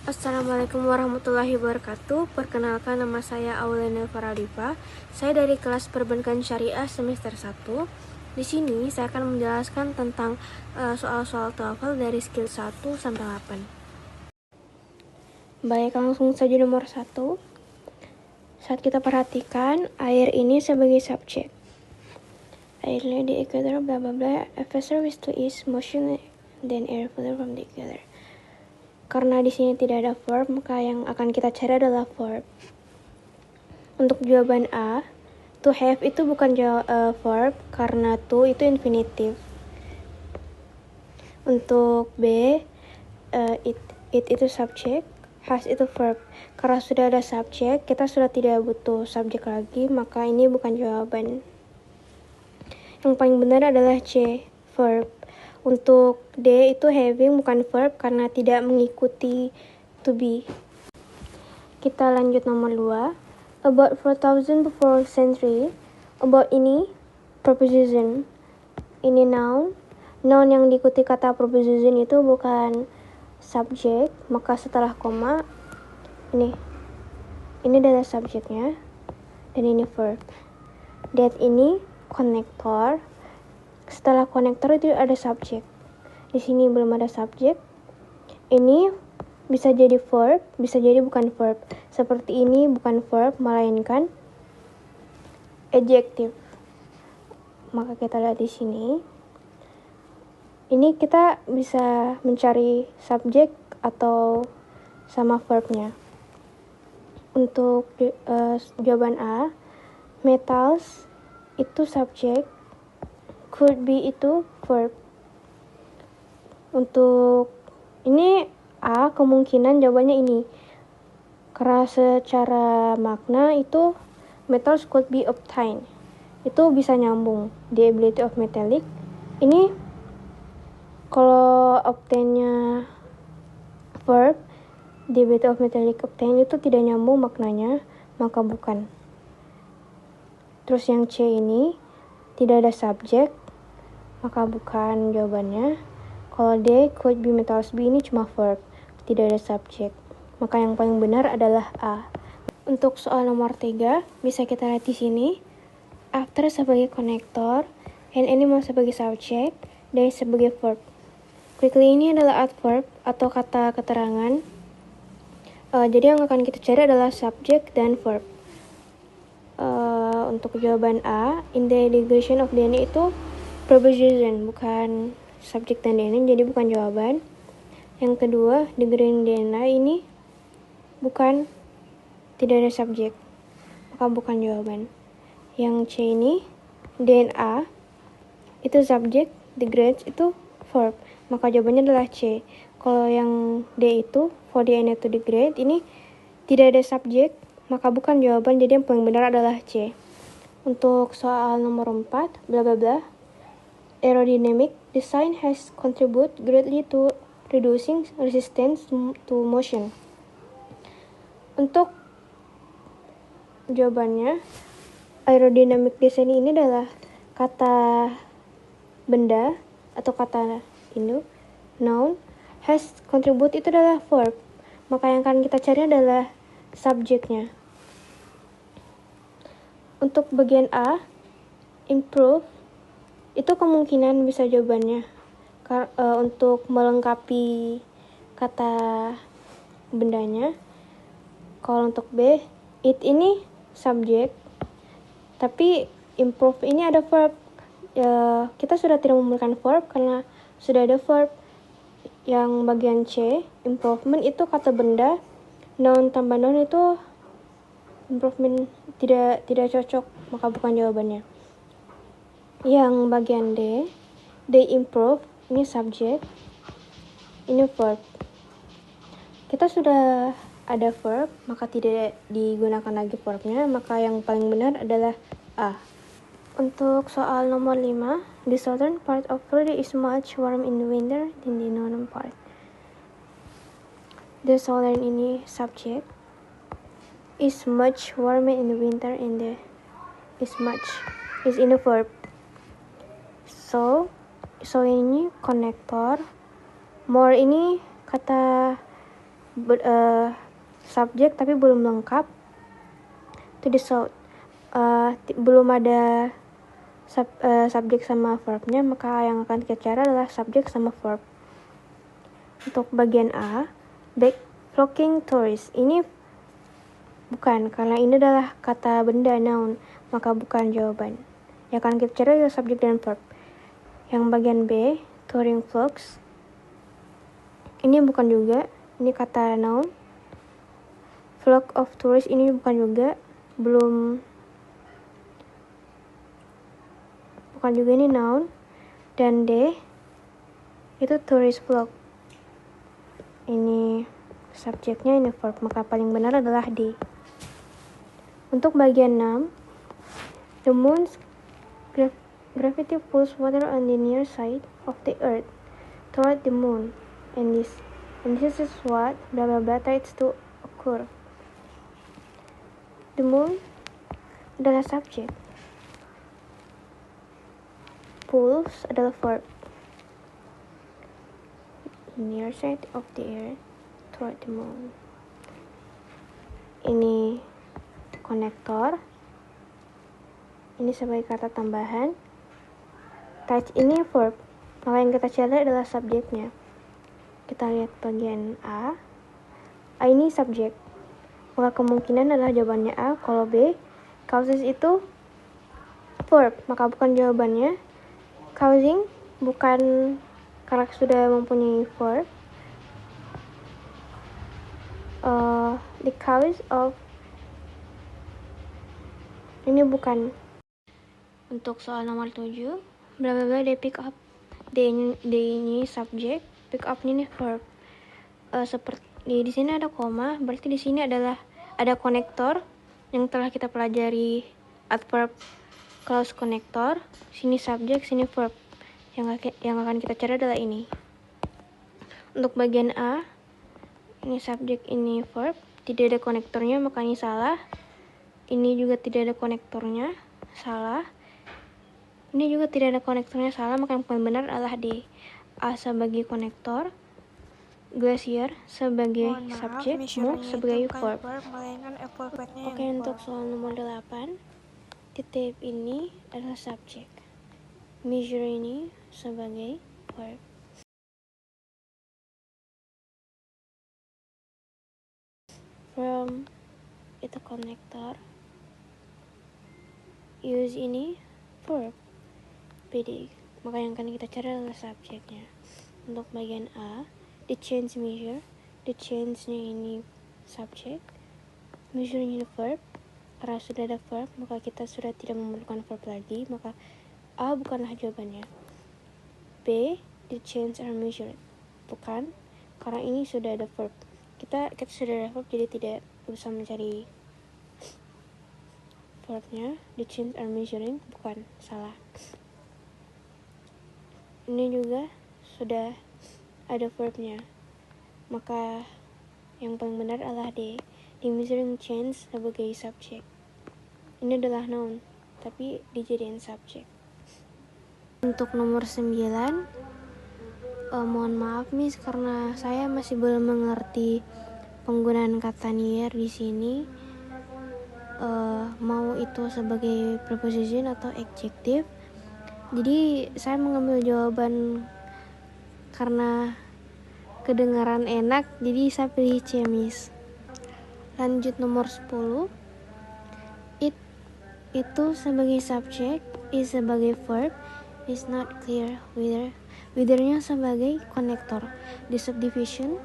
Assalamualaikum warahmatullahi wabarakatuh. Perkenalkan, nama saya Aulina Faradipa. Saya dari kelas Perbankan Syariah semester 1. Di sini saya akan menjelaskan tentang soal-soal TOEFL dari skill 1 sampai 8. Baik, langsung saja nomor 1. Saat kita perhatikan, air ini sebagai subjek. Airnya di equator, bla bla bla. A vessel with to ease motion then air flow from the equator. Karena di sini tidak ada verb, maka yang akan kita cari adalah verb. Untuk jawaban A, to have itu bukan verb karena to itu infinitif. Untuk B, it itu subjek, has itu verb. Karena sudah ada subjek, kita sudah tidak butuh subjek lagi, maka ini bukan jawaban. Yang paling benar adalah C, verb. Untuk D itu having bukan verb karena tidak mengikuti to be. Kita lanjut nomor 2. About 4000 before century. About ini preposition. Ini noun. Noun yang diikuti kata preposition itu bukan subjek, maka setelah koma ini adalah subjeknya dan ini verb. That ini konektor. Setelah konektor itu ada subjek. Di sini belum ada subjek. Ini bisa jadi verb, bisa jadi bukan verb. Seperti ini bukan verb, melainkan adjective. Maka kita lihat di sini. Ini kita bisa mencari subjek atau sama verbnya. Untuk jawaban A, metals itu subjek, could be itu verb. Untuk ini A, kemungkinan jawabannya ini. Karena secara makna itu metals could be obtained. Itu bisa nyambung. The ability of metallic. Ini kalau obtain-nya verb, the ability of metallic obtain itu tidak nyambung maknanya, maka bukan. Terus yang C ini tidak ada subjek, maka bukan jawabannya. Kalau D, could be metals be ini cuma verb, tidak ada subjek. Maka yang paling benar adalah A. Untuk soal nomor 3, bisa kita lihat di sini. After sebagai konektor, and animal sebagai subjek, dan sebagai verb. Quickly ini adalah adverb atau kata keterangan. Jadi yang akan kita cari adalah subjek dan verb. Untuk jawaban A, in the negation of DNA itu preposition, bukan subjek dan DNA, jadi bukan jawaban. Yang kedua, degree DNA ini bukan, tidak ada subjek, maka bukan jawaban. Yang C ini, DNA itu subjek, degrades itu verb, maka jawabannya adalah C. Kalau yang D itu, for DNA to degrade, ini tidak ada subjek, maka bukan jawaban, jadi yang paling benar adalah C. Untuk soal nomor 4, bla bla bla. Aerodynamic design has contributed greatly to reducing resistance to motion. Untuk jawabannya, aerodynamic design ini adalah kata benda atau kata ini, noun. Has contribute itu adalah verb, maka yang akan kita cari adalah subjeknya. Untuk bagian A, improve itu kemungkinan bisa jawabannya. Untuk melengkapi kata bendanya. Kalau untuk B, it ini subjek, tapi improve ini ada verb. Kita sudah tidak memerlukan verb karena sudah ada verb. Yang bagian C, improvement itu kata benda, noun tambah noun itu improvement tidak cocok, maka bukan jawabannya. Yang bagian D, they improve, ini subjek, ini verb. Kita sudah ada verb, maka tidak digunakan lagi verbnya, maka yang paling benar adalah A. Untuk soal nomor 5, the southern part of Florida is much warm in the winter than the northern part. The southern ini subjek, is much warmer in the winter, and the is much is in a verb. So ini konektor, more ini kata subjek tapi belum lengkap. To the south, belum ada subjek sama verbnya, maka yang akan kita cari adalah subjek sama verb. Untuk bagian A, back flocking tourists, ini bukan, karena ini adalah kata benda noun, maka bukan jawaban. Yang akan kita cari adalah subjek dan verb. Yang bagian B, touring flocks, ini bukan juga, ini kata noun. Flock of tourists ini bukan juga, bukan juga, ini noun. Dan D itu tourist flock, ini subjeknya, ini verb, maka paling benar adalah D. Untuk bagian 6, the moon's gravity pulls water on the near side of the earth toward the moon, and this is what blah blah blah tends to occur. The moon adalah subjek, pulls adalah verb, near side of the earth toward the moon, ini konektor, ini sebagai kata tambahan. Touch ini verb, maka yang kita cari adalah subjeknya. Kita lihat bagian A ini subjek, maka kemungkinan adalah jawabannya A. Kalau B, causes itu verb, maka bukan jawabannya. Causing bukan, karena sudah mempunyai verb. The cause of, ini bukan. Untuk soal nomor 7, bla bla bla, they pick up. They ini subjek, pick up ini verb. Seperti di sini ada koma, berarti di sini adalah ada konektor yang telah kita pelajari, adverb clause konektor. Sini subjek, sini verb. Yang akan kita cari adalah ini. Untuk bagian A, ini subjek, ini verb, tidak ada konektornya, maka ini salah. Ini juga tidak ada konektornya, salah. Ini juga tidak ada konektornya, salah, maka yang paling benar adalah D. A sebagai konektor, glacier sebagai subjek, move sebagai verb. Oke, untuk soal nomor 8, the tape ini adalah subjek, measure ini sebagai verb. From itu konektor, use ini verb, PD, maka yang akan kita cari adalah subjeknya. Untuk bagian A, the change measure, the change-nya ini subjek, measure-nya ini verb. Karena sudah ada verb, maka kita sudah tidak memerlukan verb lagi, maka A bukanlah jawabannya. B, the change are measured, bukan, karena ini sudah ada verb. Kita sudah ada verb, jadi tidak usah mencari verbnya. The change are measuring, bukan, salah. Ini juga sudah ada verbnya, maka yang paling benar adalah D, the measuring change sebagai subjek. Ini adalah noun, tapi dijadiin subjek. Untuk nomor 9, mohon maaf Miss, karena saya masih belum mengerti penggunaan kata near di sini. Mau itu sebagai preposition atau adjective. Jadi saya mengambil jawaban karena kedengaran enak, jadi saya pilih C, Miss. Lanjut nomor 10, it itu sebagai subjek, is sebagai verb, is not clear whether-nya sebagai konektor. The subdivision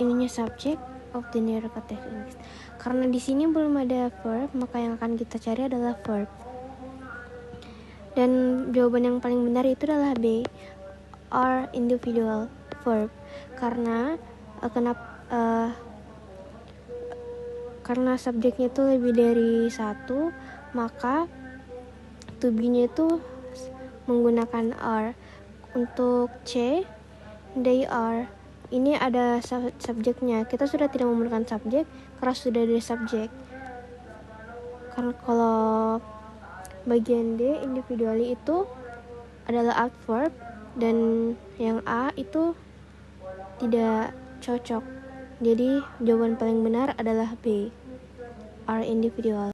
ininya subjek of the neurocative English. Karena di sini belum ada verb, maka yang akan kita cari adalah verb. Dan jawaban yang paling benar itu adalah B, are individual verb. Karena karena subjeknya itu lebih dari satu, maka to be-nya itu menggunakan are. Untuk C, they are, ini ada subjeknya. Kita sudah tidak memerlukan subjek karena sudah ada subjek. Karena kalau bagian D, individually itu adalah adverb, dan yang A itu tidak cocok. Jadi jawaban paling benar adalah B, are individual.